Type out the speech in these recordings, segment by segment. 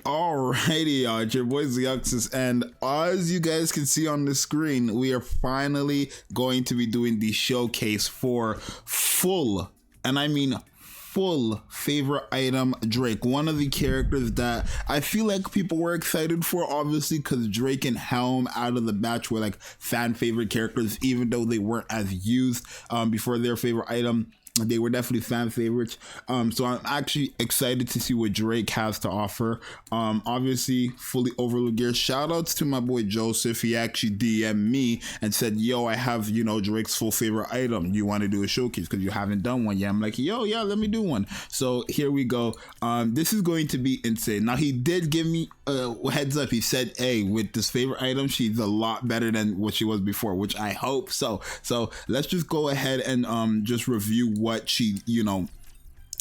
Alrighty, y'all, it's your boy Zxous, and as you guys can see on the screen, we are finally going to be doing the showcase for full, and I mean full favorite item Drake, one of the characters that I feel like people were excited for, obviously because Drake and Helm out of the batch were like fan favorite characters, even though they weren't as used before their favorite item. They were definitely fan favorites. So I'm actually excited to see what Drake has to offer. Obviously, fully overload gear. Shout outs to my boy Joseph. He actually DM'd me and said, yo, I have, Drake's full favorite item. You want to do a showcase because you haven't done one yet? I'm like, yo, yeah, let me do one. So here we go. This is going to be insane. Now, he did give me a heads up. He said, hey, with this favorite item, she's a lot better than what she was before, which I hope so. So let's just go ahead and just review what she,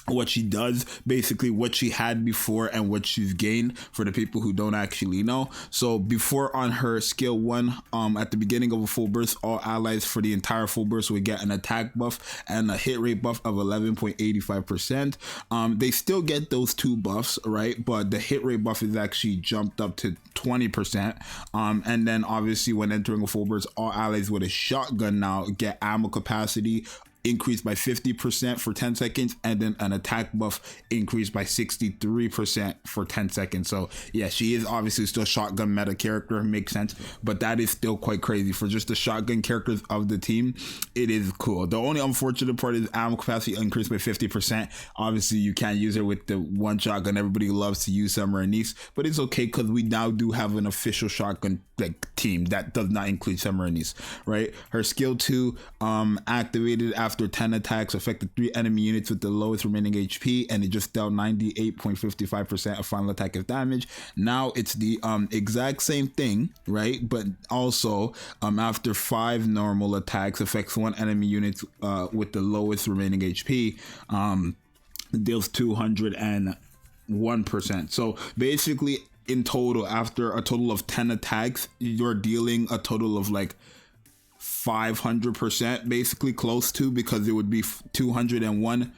what she does, basically what she had before and what she's gained for the people who don't actually know. So before, on her skill 1, at the beginning of a full burst, all allies for the entire full burst would get an attack buff and a hit rate buff of 11.85%. They still get those 2 buffs, right? But the hit rate buff is actually jumped up to 20%. And then obviously when entering a full burst, all allies with a shotgun now get ammo capacity increased by 50% for 10 seconds, and then an attack buff increased by 63% for 10 seconds. So yeah, she is obviously still shotgun meta character, makes sense, but that is still quite crazy for just the shotgun characters of the team. It is cool. The only unfortunate part is ammo capacity increased by 50%. Obviously you can't use her with the one shotgun everybody loves to use, Summer and Niece, but it's okay because we now do have an official shotgun team that does not include Summer and Niece, right? Her skill 2 activated after 10 attacks, affected 3 enemy units with the lowest remaining HP, and it just dealt 98.55% of final attack as damage. Now it's the exact same thing, right? But also after 5 normal attacks, affects 1 enemy unit with the lowest remaining HP, deals 201%. So basically in total, after a total of 10 attacks, you're dealing a total of like 500%, basically close to, because it would be 201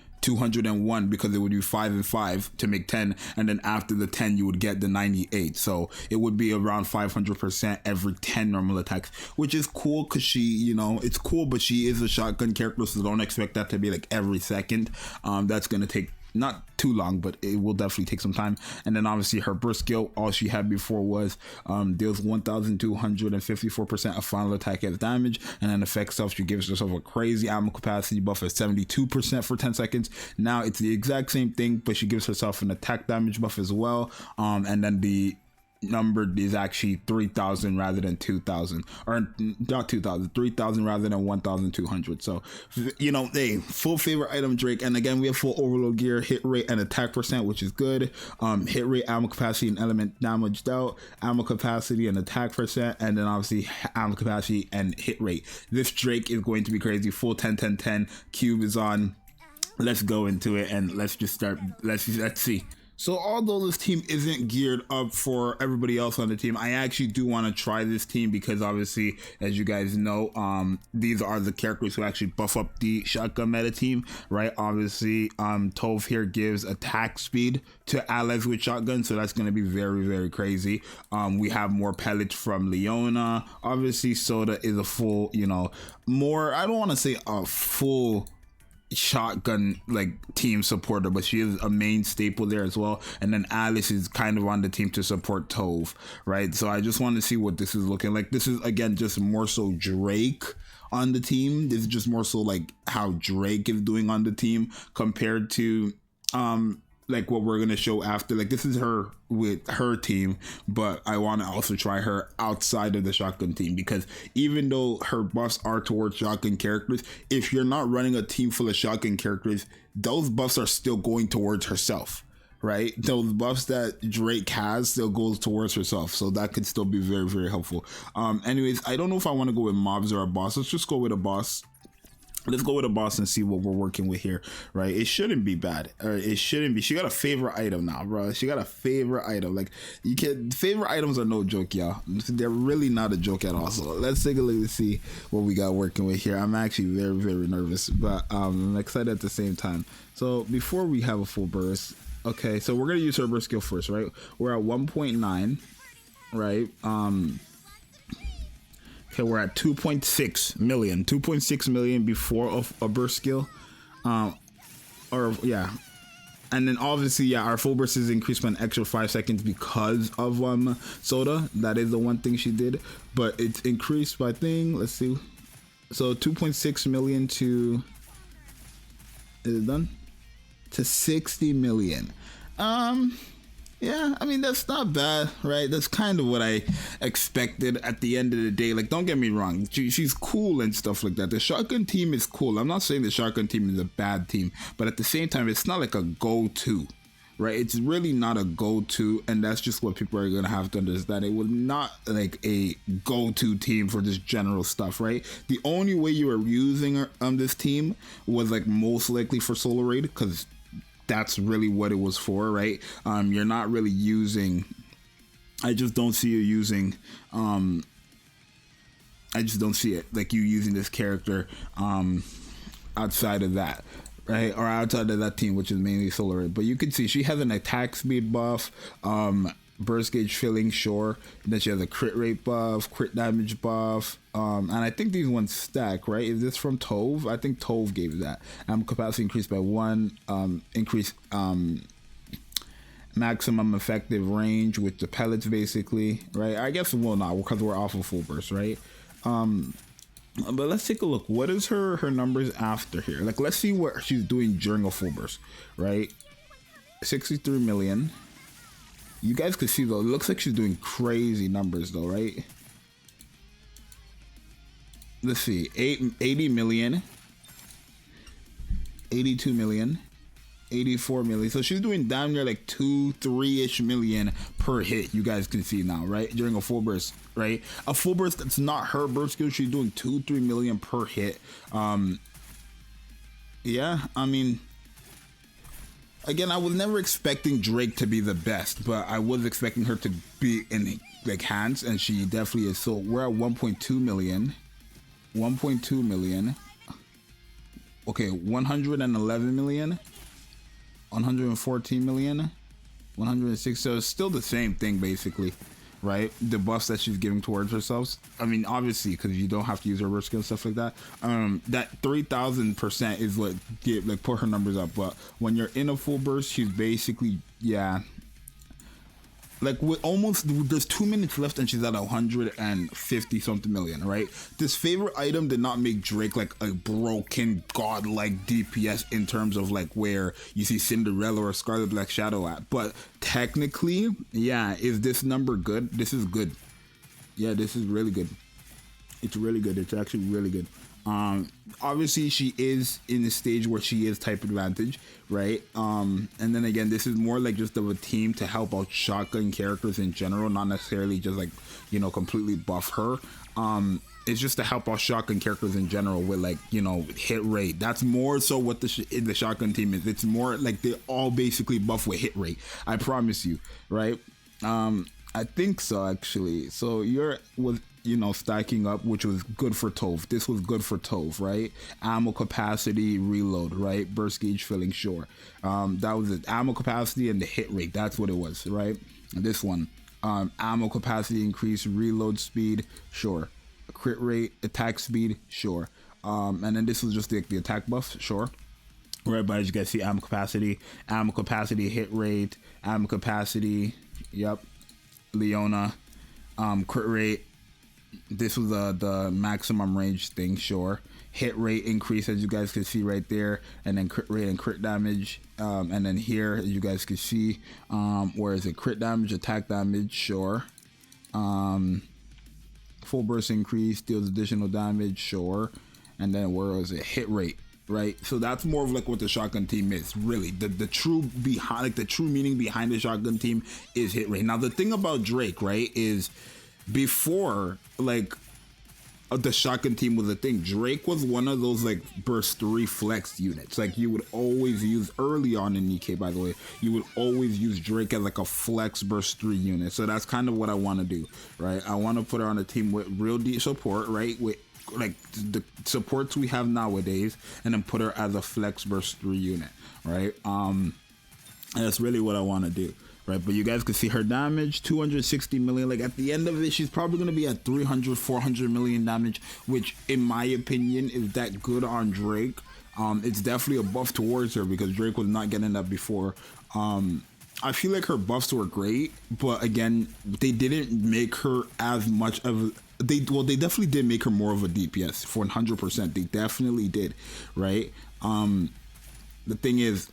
because it would be 5 and 5 to make 10, and then after the 10 you would get the 98, so it would be around 500% every 10 normal attacks, which is cool because she, it's cool, but she is a shotgun character, so don't expect that to be like every second. That's gonna take not too long, but it will definitely take some time. And then obviously her burst skill, all she had before was deals 1254% of final attack as damage, and then effect self, she gives herself a crazy ammo capacity buff of 72% for 10 seconds. Now it's the exact same thing, but she gives herself an attack damage buff as well, and then the number is actually 3,000 rather than 2,000, or not 2,000, 3,000 rather than 1,200. So hey, full favorite item Drake. And again, we have full overload gear, hit rate and attack percent, which is good. Hit rate, ammo capacity and element damage dealt, ammo capacity and attack percent, and then obviously ammo capacity and hit rate. This Drake is going to be crazy. Full 10-10-10 cube is on. Let's go into it and let's just start. Let's see. So although this team isn't geared up for everybody else on the team, I actually do want to try this team because obviously, as you guys know, these are the characters who actually buff up the shotgun meta team, right? Obviously, Tove here gives attack speed to allies with shotguns, so that's going to be very, very crazy. We have more pellets from Leona. Obviously, Soda is a full, more, I don't want to say a full shotgun team supporter, but she is a main staple there as well. And then Alice is kind of on the team to support Tove, right? So I just want to see what this is looking like. This is again just more so Drake on the team. This is just more so like how Drake is doing on the team compared to what we're gonna show after. This is her with her team, but I want to also try her outside of the shotgun team, because even though her buffs are towards shotgun characters, if you're not running a team full of shotgun characters, those buffs are still going towards herself, right? Those buffs that Drake has still goes towards herself, so that could still be very, very helpful. Anyways, I don't know if I want to go with mobs or a boss. Let's just go with a boss. Let's go with a boss and see what we're working with here, right? It shouldn't be bad, or it shouldn't be. She got a favorite item now, bro. She got a favorite item. Favorite items are no joke, y'all. They're really not a joke at all. So let's take a look and see what we got working with here. I'm actually very, very nervous, but I'm excited at the same time. So before we have a full burst, Okay, so we're gonna use her burst skill first, right? We're at 1.9, right? Okay, we're at 2.6 million. 2.6 million before a burst skill. Or yeah. And then obviously, yeah, our full burst is increased by an extra 5 seconds because of Soda. That is the one thing she did. But it's increased by thing. Let's see. So 2.6 million to, is it done? To 60 million. Yeah, I mean, that's not bad, right? That's kind of what I expected at the end of the day. Like, don't get me wrong, she's cool and stuff like that. The shotgun team is cool. I'm not saying the shotgun team is a bad team, but at the same time, it's not like a go-to, right? It's really not a go-to, and that's just what people are going to have to understand. It was not like a go-to team for this general stuff, right? The only way you were using this team was like most likely for solo raid, because that's really what it was for, right? You're not really using, I just don't see you using, I just don't see it, like you using this character outside of that, right? Or outside of that team, which is mainly solo raid. But you can see she has an attack speed buff, burst gauge filling, sure. And then she has a crit rate buff, crit damage buff, and I think these ones stack, right? Is this from Tove? I think Tove gave that. Capacity increased by 1, increase maximum effective range with the pellets, basically, right? I guess it will not, because we're off of full burst, right? But let's take a look. What is her numbers after here? Like, let's see what she's doing during a full burst, right? 63 million. You guys could see though, it looks like she's doing crazy numbers though, right? Let's see, 80 million, 82 million, 84 million. So she's doing down near like 2-3-ish million per hit. You guys can see now, right? During a full burst, right? A full burst that's not her burst skill. She's doing 2-3 million per hit. Yeah, I mean, again, I was never expecting Drake to be the best, but I was expecting her to be in like hands, and she definitely is. So we're at 1.2 million. 1.2 million. Okay, 111 million. 114 million. 106. So it's still the same thing, basically, right? The buffs that she's giving towards herself. I mean, obviously, because you don't have to use her burst skill and stuff like that. That 3,000% is what put her numbers up. But when you're in a full burst, she's basically, yeah, like with almost, there's 2 minutes left and she's at 150 something million, right? This favorite item did not make Drake like a broken godlike DPS in terms of like where you see Cinderella or Scarlet Black Shadow at. But technically, yeah, is this number good? This is good. Yeah, this is really good. It's really good. It's actually really good. Obviously she is in the stage where she is type advantage, right? And then again, this is more like just of a team to help out shotgun characters in general, not necessarily just like, you know, completely buff her. It's just to help out shotgun characters in general with like, you know, hit rate. That's more so what the shotgun team is. It's more like they're all basically buff with hit rate, I promise you, right? I think so, actually. So you're with, you know, stacking up, which was good for Tove. This was good for Tove, right? Ammo capacity, reload, right? Burst gauge filling, sure. That was it. Ammo capacity and the hit rate. That's what it was, right? And this one, ammo capacity increase, reload speed, sure. Crit rate, attack speed, sure. And then this was just the attack buff, sure. Right, but as you guys see, ammo capacity, hit rate, ammo capacity, yep. Leona, crit rate. This was the maximum range thing, sure. Hit rate increase, as you guys can see right there, and then crit rate and crit damage. And then here, as you guys can see, where is it? Crit damage, attack damage, sure. Full burst increase, deals additional damage, sure. And then where is it? Hit rate, right? So that's more of like what the shotgun team is, really. The true behind, like the true meaning behind the shotgun team is hit rate. Now the thing about Drake, right, is before like the shotgun team was a thing, Drake was one of those like burst 3 flex units. Like you would always use early on in Nikke, by the way, you would always use Drake as like a flex burst 3 unit. So that's kind of what I want to do, right? I want to put her on a team with real deep support, right? With like the supports we have nowadays, and then put her as a flex burst 3 unit, right? And that's really what I want to do, right? But you guys can see her damage, 260 million. Like at the end of it, she's probably going to be at 300, 400 million damage, which in my opinion is that good on Drake. It's definitely a buff towards her because Drake was not getting that before. I feel like her buffs were great, but again, they didn't make her as much of they definitely did make her more of a DPS for 100%. They definitely did, right? The thing is,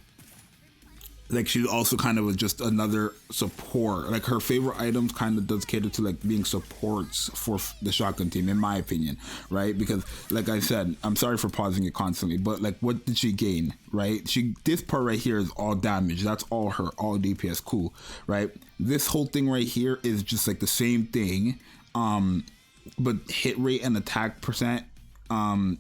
like, she's also kind of just another support. Like, her favorite items kind of does cater to like being supports for the shotgun team, in my opinion, right? Because like I said, I'm sorry for pausing it constantly, but like, what did she gain, right? This part right here is all damage. That's all her, all DPS, cool, right? This whole thing right here is just like the same thing, but hit rate and attack percent and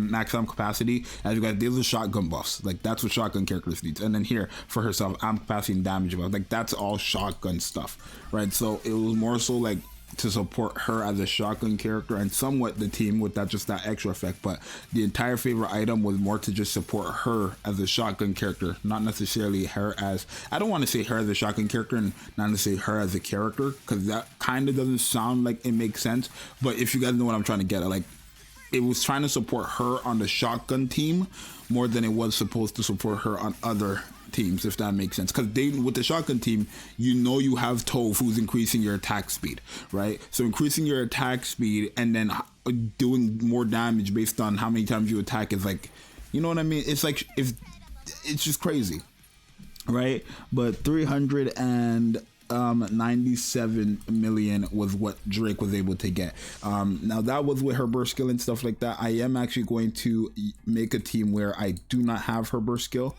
maximum capacity. As you guys, these are shotgun buffs. Like, that's what shotgun characters needs. And then here for herself, amp capacity and damage buff. Like, that's all shotgun stuff, right? So it was more so like to support her as a shotgun character and somewhat the team with that, just that extra effect. But the entire favorite item was more to just support her as a shotgun character, not necessarily her as, I don't want to say her as a shotgun character and not necessarily her as a character, because that kind of doesn't sound like it makes sense. But if you guys know what I'm trying to get at, like, it was trying to support her on the shotgun team more than it was supposed to support her on other teams, if that makes sense. Because with the shotgun team, you know, you have Toph, who's increasing your attack speed, right? So increasing your attack speed and then doing more damage based on how many times you attack is like, you know what I mean? It's like, it's just crazy, right? But 397 million was what Drake was able to get. Now that was with her burst skill and stuff like that. I am actually going to make a team where I do not have her burst skill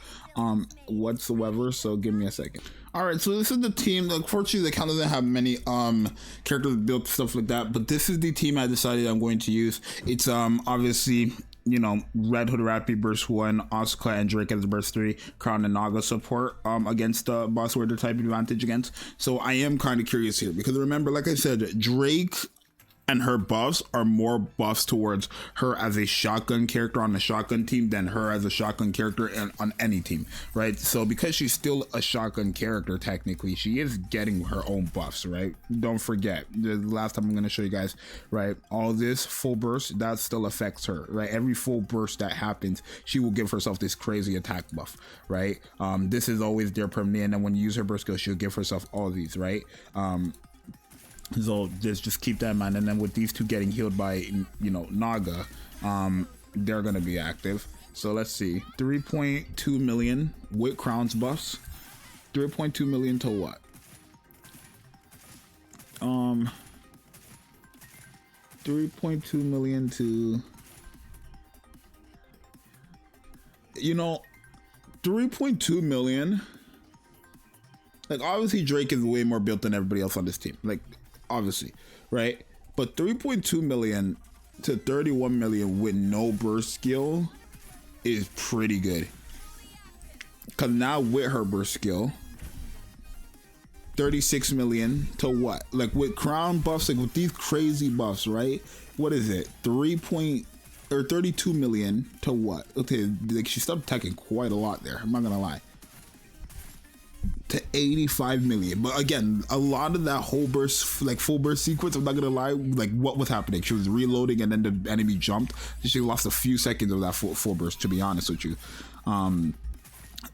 whatsoever, so give me a second. All right, so this is the team. Unfortunately, they kind of doesn't have many characters built, stuff like that, but this is the team I decided I'm going to use. It's obviously, you know, Red Hood Rappy burst 1, Oscar and Drake as burst 3, Crown and Naga support against the boss warrior type advantage against. So I am kind of curious here because remember, like I said, Drake and her buffs are more buffs towards her as a shotgun character on the shotgun team than her as a shotgun character on any team, right? So because she's still a shotgun character, technically, she is getting her own buffs, right? Don't forget, the last time I'm going to show you guys, right? All this full burst, that still affects her, right? Every full burst that happens, she will give herself this crazy attack buff, right? This is always there permanently, and then when you use her burst skill, she'll give herself all these, right? So just keep that in mind. And then with these two getting healed by, you know, Naga, they're gonna be active. So let's see, 3.2 million with crowns buffs. 3.2 million to what? 3.2 million to, you know, 3.2 million. Like, obviously Drake is way more built than everybody else on this team, like, obviously, right? But 3.2 million to 31 million with no burst skill is pretty good. Because now with her burst skill, 36 million to what? Like, with crown buffs, like with these crazy buffs, right? What is it? 32 million to what? Okay, like, she stopped attacking quite a lot there, I'm not gonna lie. To 85 million. But again, a lot of that whole burst, like full burst sequence, I'm not gonna lie, like what was happening? She was reloading and then the enemy jumped. She lost a few seconds of that full burst, to be honest with you.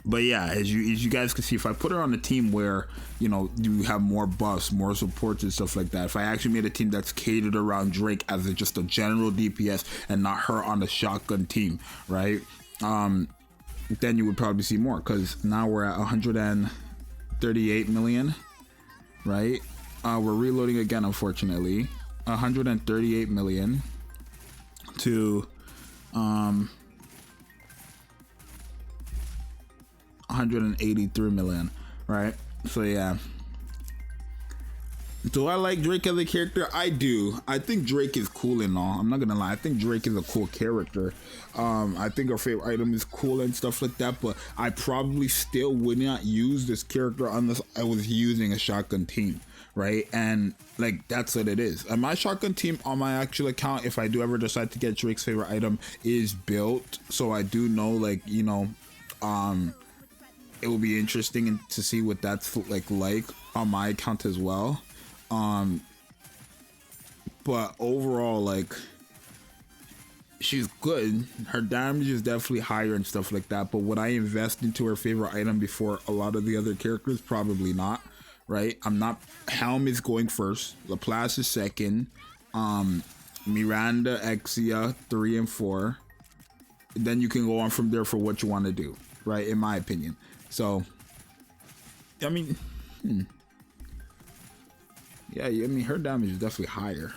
But yeah, as you guys can see, if I put her on a team where, you know, you have more buffs, more supports and stuff like that, if I actually made a team that's catered around Drake as just a general DPS and not her on the shotgun team, right? Then you would probably see more, because now we're at 138 million, right? We're reloading again, unfortunately. 138 million to 183 million, right? So yeah, do I like Drake as a character? I do. I think Drake is cool and all. I'm not gonna lie. I think Drake is a cool character. I think her favorite item is cool and stuff like that, but I probably still would not use this character unless I was using a shotgun team, right? And like, that's what it is. And my shotgun team on my actual account, if I do ever decide to get Drake's favorite item, is built. So I do know, like, you know, it will be interesting to see what that's like on my account as well. But overall, like, she's good. Her damage is definitely higher and stuff like that. But would I invest into her favorite item before a lot of the other characters? Probably not, right? I'm not. Helm is going first. Laplace is second. Miranda, Exia, 3 and 4. Then you can go on from there for what you want to do, right? In my opinion. So, I mean, yeah, I mean, her damage is definitely higher.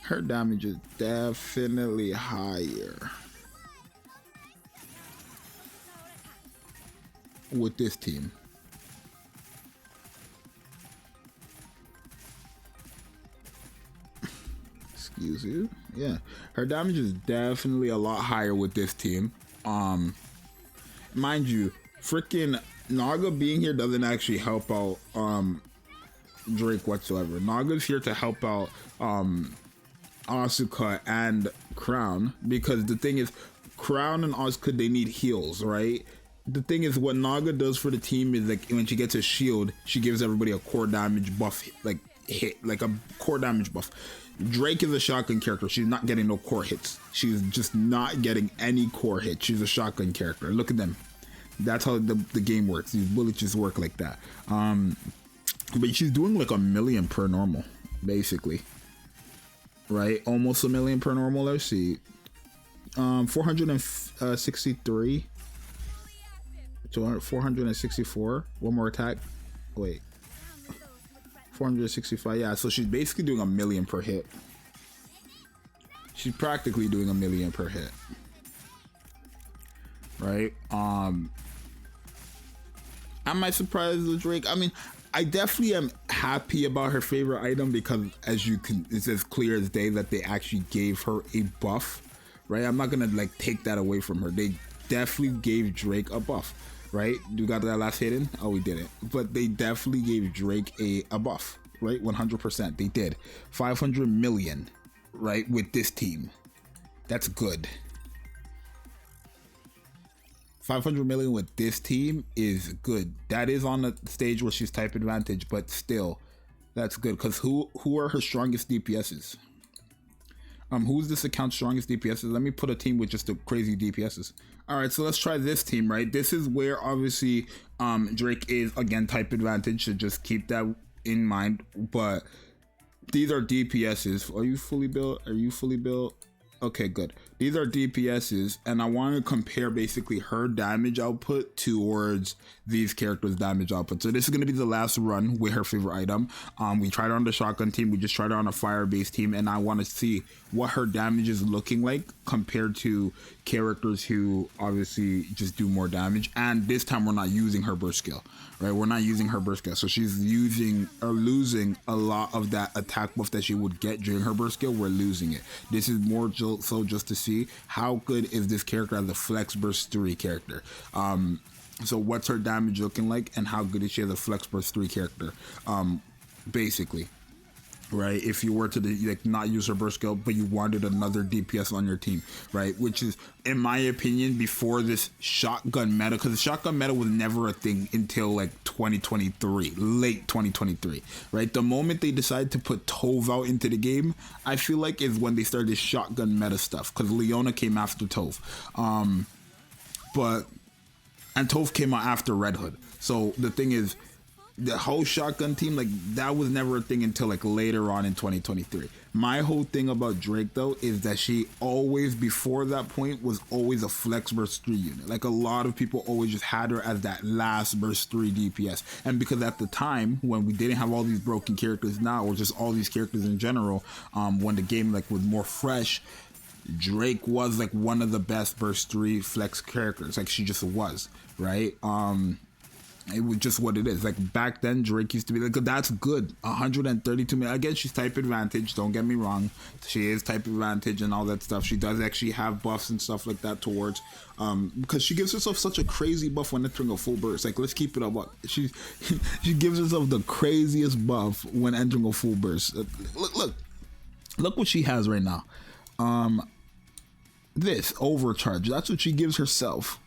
Her damage is definitely higher with this team. Excuse you. Yeah, her damage is definitely a lot higher with this team. Mind you, freaking Naga being here doesn't actually help out Drake whatsoever. Naga's here to help out Asuka and Crown, because the thing is, Crown and Asuka, they need heals, right? The thing is, what Naga does for the team is, like, when she gets a shield, she gives everybody a core damage buff, like a core damage buff. Drake is a shotgun character. She's not getting no core hits. She's just not getting any core hits. She's a shotgun character. Look at them. That's how the game works. These bullets just work like that. But she's doing like 1 million per normal, basically. Right? Almost 1 million per normal. Let's see. 463. 464. One more attack. Wait. 465. Yeah, so she's basically doing 1 million per hit. She's practically doing 1 million per hit. Right? Am I surprised with Drake? I mean, I definitely am happy about her favorite item, because it's as clear as day that they actually gave her a buff, right? I'm not gonna like take that away from her. They definitely gave Drake a buff, right? You got that last hit in? Oh, we did it. But they definitely gave Drake a buff, right? 100%. They did. 500 million, right? With this team. That's good. 500 million with this team is good. That is on the stage where she's type advantage, but still, that's good. Because who are her strongest DPSs? Who's this account's strongest DPSs? Let me put a team with just the crazy DPSs. All right, so let's try this team, right? This is where obviously Drake is, again, type advantage, so just keep that in mind. But these are DPSs. Are you fully built? Are you fully built? Okay, good. These are DPSs, and I want to compare basically her damage output towards these characters' damage output. So this is going to be the last run with her favorite item. We tried her on the shotgun team. We just tried her on a fire-based team, and I want to see what her damage is looking like compared to characters who obviously just do more damage. And this time we're not using her burst skill, right? We're not using her burst skill. So she's using or losing a lot of that attack buff that she would get during her burst skill. We're losing it. This is more so just to see how good is this character as a flex burst 3 character. So what's her damage looking like, and how good is she as a flex burst 3 character, basically, right? If you were to like not use her burst skill, but you wanted another DPS on your team, right? Which is, in my opinion, before this shotgun meta, because the shotgun meta was never a thing until like 2023, late 2023, right? The moment they decided to put Tove out into the game, I feel like is when they started this shotgun meta stuff, because Leona came after Tove, and Tove came out after Red Hood. So the thing is, the whole shotgun team, like, that was never a thing until like later on in 2023. My whole thing about Drake though is that she always, before that point, was always a flex burst 3 unit. Like, a lot of people always just had her as that last burst 3 DPS. And because at the time when we didn't have all these broken characters now, or just all these characters in general, when the game like was more fresh, Drake was like one of the best burst 3 flex characters. Like, she just was, right? It was just what it is. Like, back then, Drake used to be like, that's good. 132 million. Again, she's type advantage. Don't get me wrong. She is type advantage and all that stuff. She does actually have buffs and stuff like that towards, because she gives herself such a crazy buff when entering a full burst. Like, let's keep it up. She gives herself the craziest buff when entering a full burst. Look what she has right now. This overcharge. That's what she gives herself.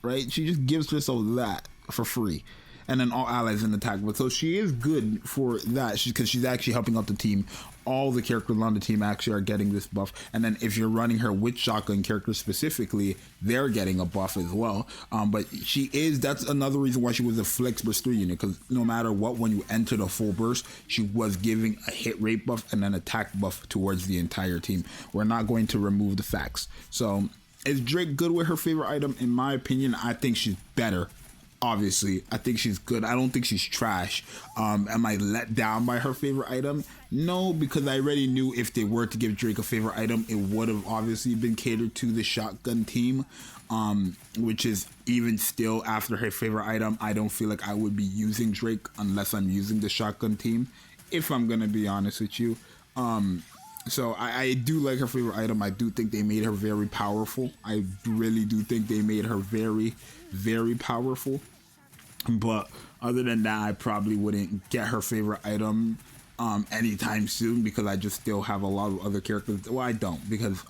right? She just gives herself that for free. And then all allies in attack. But so she is good for that because she's actually helping out the team. All the characters on the team actually are getting this buff. And then if you're running her with shotgun characters specifically, they're getting a buff as well. But that's another reason why she was a flex burst 3 unit, because no matter what, when you enter the full burst, she was giving a hit rate buff and an attack buff towards the entire team. We're not going to remove the facts. So is Drake good with her favorite item? In my opinion, I think she's better. Obviously, I think she's good. I don't think she's trash. Am I let down by her favorite item? No, because I already knew if they were to give Drake a favorite item, it would have obviously been catered to the shotgun team, which is even still after her favorite item. I don't feel like I would be using Drake unless I'm using the shotgun team, if I'm going to be honest with you. So I do like her favorite item. I do think they made her very powerful. I really do think they made her very, very powerful. But other than that, I probably wouldn't get her favorite item anytime soon, because I just still have a lot of other characters. Well, I don't, because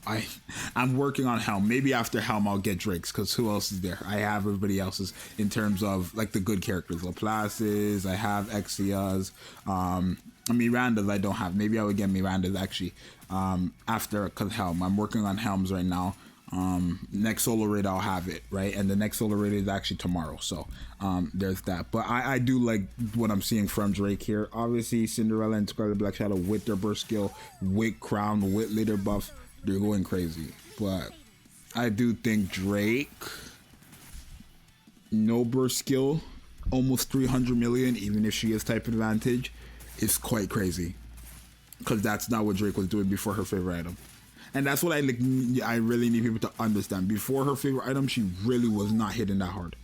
I'm working on Helm. Maybe after Helm I'll get Drake's, because who else is there? I have everybody else's in terms of like the good characters. Laplace's, I have Exia's, Miranda's I don't have. Maybe I would get Miranda's actually after, because Helm. I'm working on Helms right now. Next solo raid I'll have it, right? And the next solo raid is actually tomorrow, so there's that. But I do like what I'm seeing from Drake here. Obviously Cinderella and Scarlet Black Shadow with their burst skill, with crown, with leader buff, they're going crazy. But I do think Drake, no burst skill, almost 300 million, even if she has type advantage, is quite crazy, because that's not what Drake was doing before her favorite item. And that's what I really need people to understand. Before her favorite item, she really was not hitting that hard.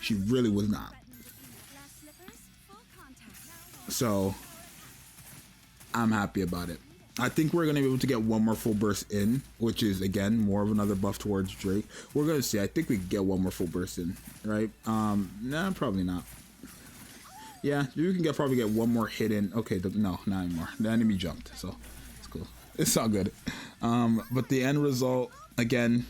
She really was not. So I'm happy about it. I think we're going to be able to get one more full burst in, which is, again, more of another buff towards Drake. We're going to see. I think we can get one more full burst in, right? Nah, probably not. Yeah, you can probably get one more hit in. Okay, no, not anymore. The enemy jumped, so it's cool. It's all good. But the end result, again,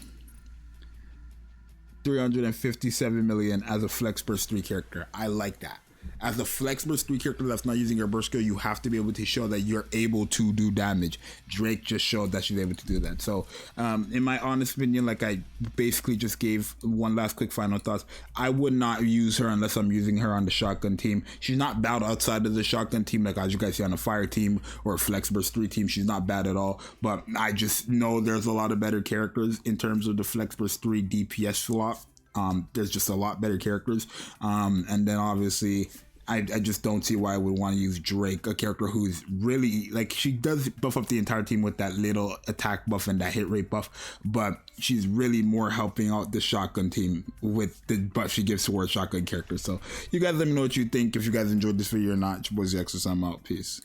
357 million as a flex burst 3 character. I like that. As a flex burst 3 character that's not using your burst skill, you have to be able to show that you're able to do damage. Drake just showed that she's able to do that. So in my honest opinion, like I basically just gave one last quick final thoughts, I would not use her unless I'm using her on the shotgun team. She's not bad outside of the shotgun team, like as you guys see on the fire team or flex burst 3 team. She's not bad at all, but I just know there's a lot of better characters in terms of the flex burst 3 DPS slot. There's just a lot better characters, and then obviously I just don't see why I would want to use Drake, a character who's really, like, she does buff up the entire team with that little attack buff and that hit rate buff, but she's really more helping out the shotgun team with the buff she gives towards shotgun characters. So you guys let me know what you think. If you guys enjoyed this video or not, your boy Zxous, I'm out. Peace.